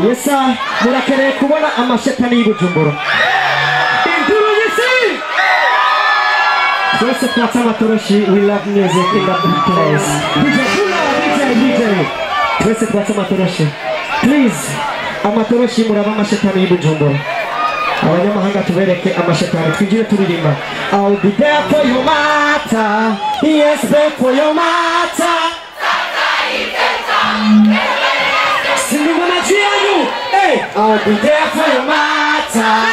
Yesa murakeneye kubona amashetani y'Ibujumbura. Twese twatsa amatoroshi, we love music in the place. DJ. Twese twatsa amatoroshi. Please, amatoroshi muraba amashetani y'Ibujumbura. Abanyamahanga tubereke amashetani twinjire turirimba. I'll be there for your matter. Yes, there for your matter. Hey, I'll be there for your matter.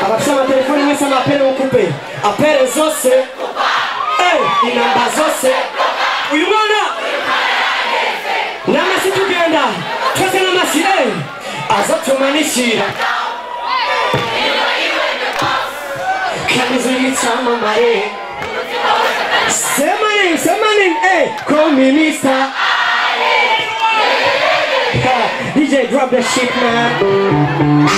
Abashama telefoni mwese amapere ukupe. Apere zose. Hey, inamba zose. Uyu mwana. Namasi tugenda. Twese namasi. Hey, azotumanishira. Kamizu yitama mare. Say my name, hey, call me Mr. DJ, drop the shit, man.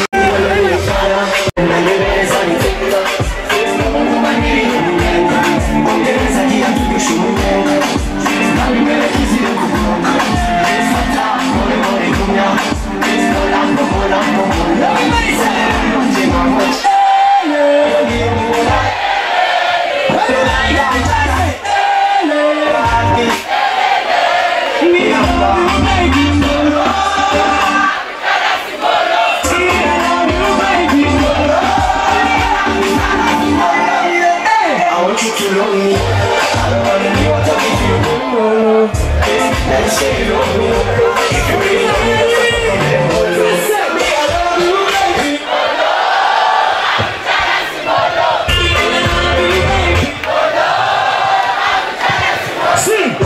Sing!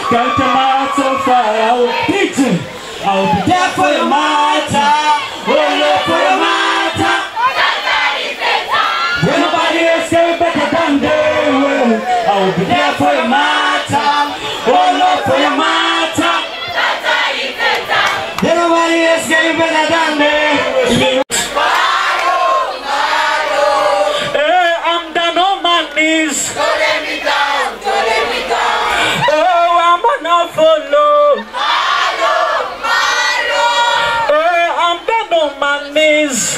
got your mouth so far out. I'll be there for your matter. Oh, Lord, for your matter. When nobody else can be better than them. I'll be there for your matter. Oh, Lord, for your matter. When nobody else can be better than them. Hey, I'm down on my knees. Don't let me down, don't let me down. Oh, I'm gonna follow. I'm down on my knees.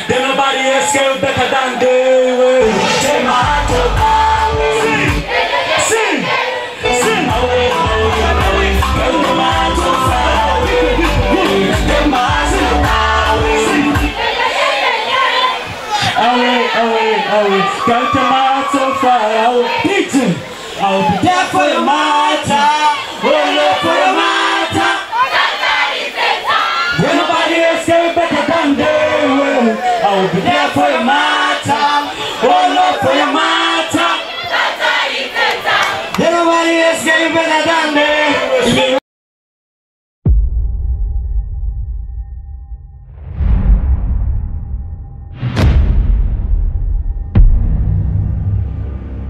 Then nobody else can better than they. Take my heart to sing, sing, away, away, away. Take my heart to far away. Take my heart to away, away, away. Take my heart so far away. I'll be there for your matter.